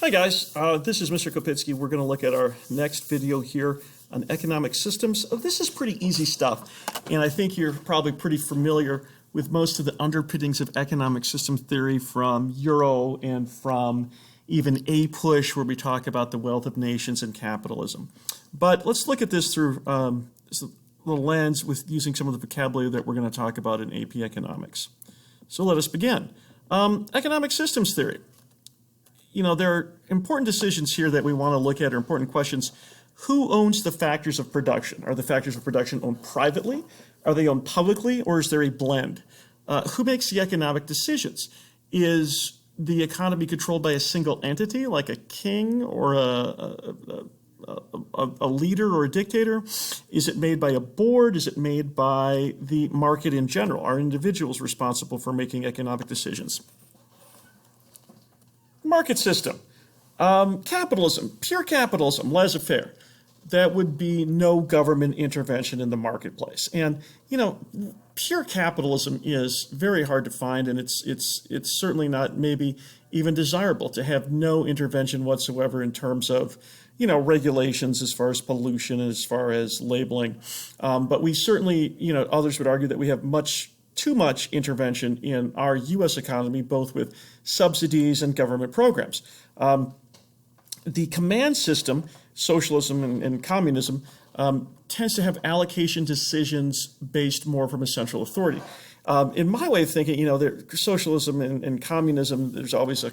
Hi guys, this is Mr. Kopitsky. We're going to look at our next video here on economic systems. This is pretty easy stuff, and I think you're probably pretty familiar with most of the underpinnings of economic system theory from Euro and from even APUSH, where we talk about the wealth of nations and capitalism. But let's look at this through a little lens with using some of the vocabulary that we're going to talk about in AP Economics. So let us begin. Economic systems theory. You know, there are important decisions here that we want to look at, or important questions. Who owns the factors of production? Are the factors of production owned privately? Are they owned publicly, or is there a blend? Who makes the economic decisions? Is the economy controlled by a single entity, like a king or a leader or a dictator? Is it made by a board? Is it made by the market in general? Are individuals responsible for making economic decisions? Market system. Capitalism, pure capitalism, laissez-faire. That would be no government intervention in the marketplace. And, you know, pure capitalism is very hard to find, and it's certainly not maybe even desirable to have no intervention whatsoever in terms of, you know, regulations as far as pollution, as far as labeling. But we certainly, you know, others would argue that we have too much intervention in our U.S. economy, both with subsidies and government programs. The command system, socialism and communism, tends to have allocation decisions based more from a central authority. In my way of thinking, you know, socialism and communism, there's always a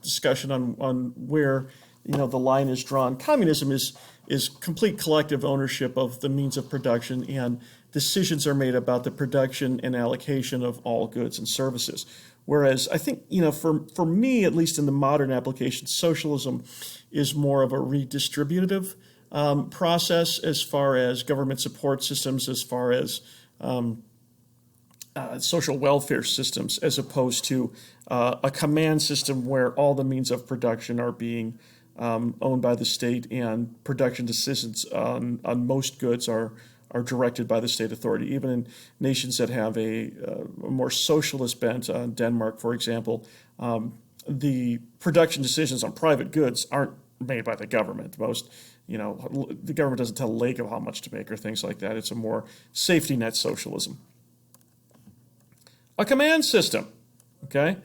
discussion on where, you know, the line is drawn. Communism is complete collective ownership of the means of production, and decisions are made about the production and allocation of all goods and services. Whereas I think, you know, for me, at least in the modern application, socialism is more of a redistributive process as far as government support systems, as far as social welfare systems, as opposed to a command system where all the means of production are being owned by the state, and production decisions on most goods are directed by the state authority. Even in nations that have a more socialist bent, Denmark, for example, the production decisions on private goods aren't made by the government. Most, you know, the government doesn't tell Lego how much to make or things like that. It's a more safety net socialism. A command system, okay?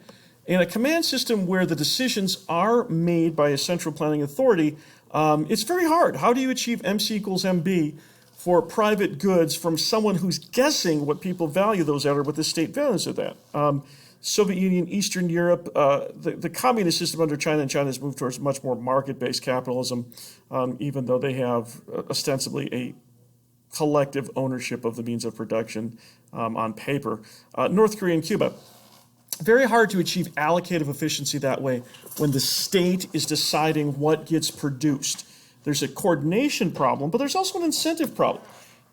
In a command system where the decisions are made by a central planning authority, it's very hard. How do you achieve MC equals MB for private goods from someone who's guessing what people value those at or what the state values of that? Soviet Union, Eastern Europe, the communist system under China, and China has moved towards much more market-based capitalism, even though they have ostensibly a collective ownership of the means of production on paper. North Korea and Cuba. Very hard to achieve allocative efficiency that way when the state is deciding what gets produced. There's a coordination problem, but there's also an incentive problem.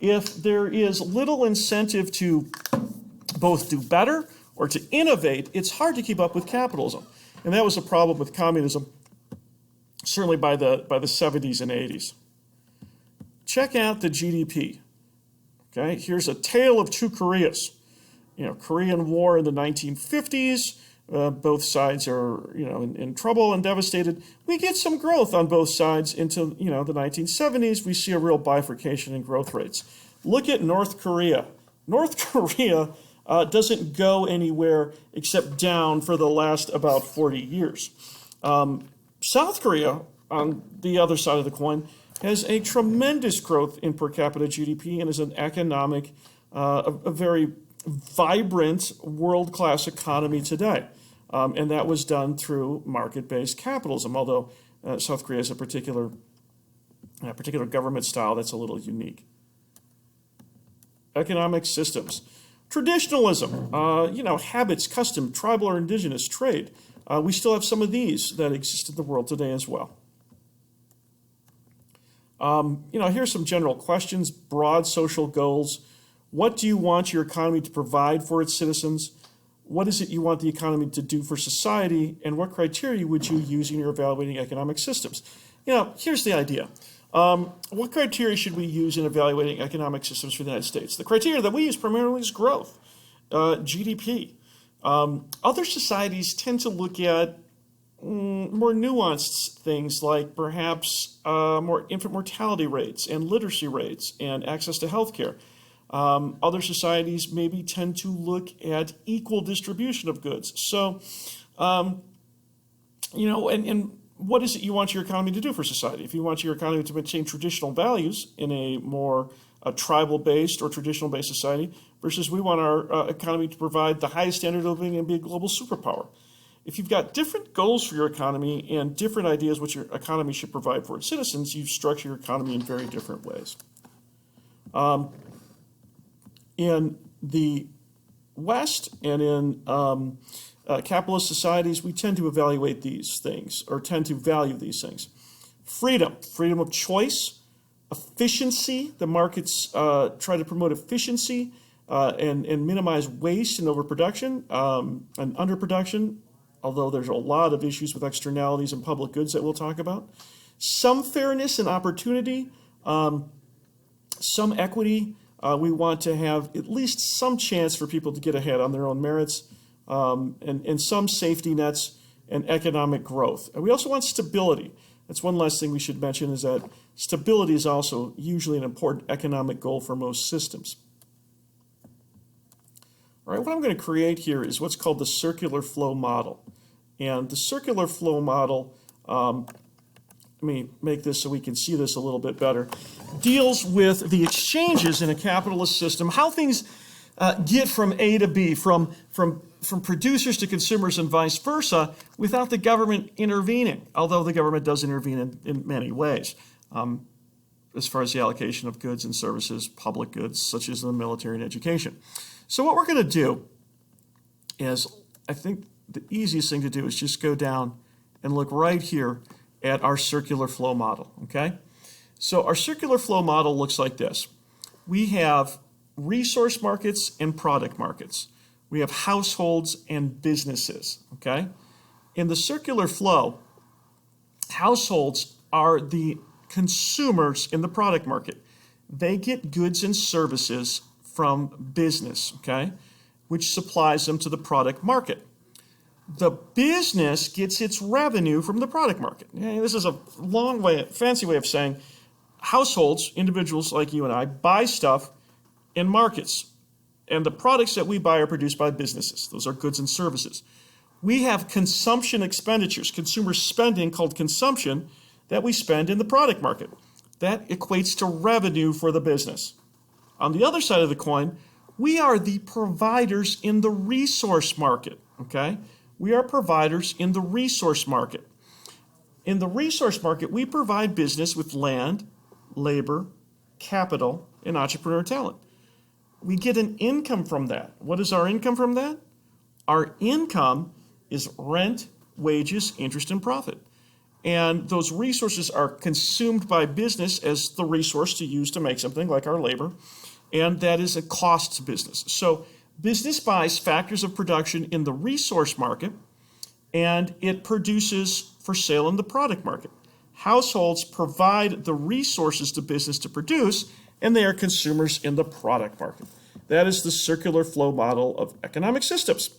If there is little incentive to both do better or to innovate, it's hard to keep up with capitalism. And that was a problem with communism, certainly by the 70s and 80s. Check out the GDP. Okay, here's a tale of two Koreas. You know, Korean War in the 1950s. Both sides are, you know, in trouble and devastated. We get some growth on both sides into, you know, the 1970s. We see a real bifurcation in growth rates. Look at North Korea. North Korea doesn't go anywhere except down for the last about 40 years. South Korea, on the other side of the coin, has a tremendous growth in per capita GDP and is an economic, a very vibrant world-class economy today. And that was done through market-based capitalism, although South Korea has a particular government style that's a little unique. Economic systems. Traditionalism, you know, habits, custom, tribal or indigenous, trade. We still have some of these that exist in the world today as well. You know, here's some general questions, broad social goals. What do you want your economy to provide for its citizens? What is it you want the economy to do for society? And what criteria would you use in your evaluating economic systems? You know, here's the idea. What criteria should we use in evaluating economic systems for the United States? The criteria that we use primarily is growth, GDP. Other societies tend to look at more nuanced things like perhaps more infant mortality rates and literacy rates and access to healthcare. Other societies maybe tend to look at equal distribution of goods. So, and what is it you want your economy to do for society? If you want your economy to maintain traditional values in a more tribal-based or traditional-based society versus we want our economy to provide the highest standard of living and be a global superpower. If you've got different goals for your economy and different ideas what your economy should provide for its citizens, you structure your economy in very different ways. In the West and in capitalist societies, we tend to evaluate these things or tend to value these things. Freedom of choice, efficiency. The markets try to promote efficiency and minimize waste and overproduction and underproduction, although there's a lot of issues with externalities and public goods that we'll talk about. Some fairness and opportunity, some equity. We want to have at least some chance for people to get ahead on their own merits, and some safety nets and economic growth. And we also want stability. That's one last thing we should mention, is that stability is also usually an important economic goal for most systems. All right, what I'm going to create here is what's called the circular flow model. And the circular flow model, let me make this so we can see this a little bit better, deals with the exchanges in a capitalist system, how things get from A to B, from producers to consumers and vice versa, without the government intervening, although the government does intervene in many ways, as far as the allocation of goods and services, public goods, such as the military and education. So what we're going to do is, I think the easiest thing to do is just go down and look right here at our circular flow model, okay? So our circular flow model looks like this. We have resource markets and product markets. We have households and businesses, okay? In the circular flow, households are the consumers in the product market. They get goods and services from business, okay, which supplies them to the product market. The business gets its revenue from the product market. This is a fancy way of saying households, individuals like you and I, buy stuff in markets. And the products that we buy are produced by businesses. Those are goods and services. We have consumption expenditures, consumer spending called consumption, that we spend in the product market. That equates to revenue for the business. On the other side of the coin, we are the providers in the resource market, okay? We are providers in the resource market. In the resource market, we provide business with land, labor, capital, and entrepreneur talent. We get an income from that. What is our income from that? Our income is rent, wages, interest, and profit. And those resources are consumed by business as the resource to use to make something like our labor. And that is a cost to business. So business buys factors of production in the resource market, and it produces for sale in the product market. Households provide the resources to business to produce, and they are consumers in the product market. That is the circular flow model of economic systems.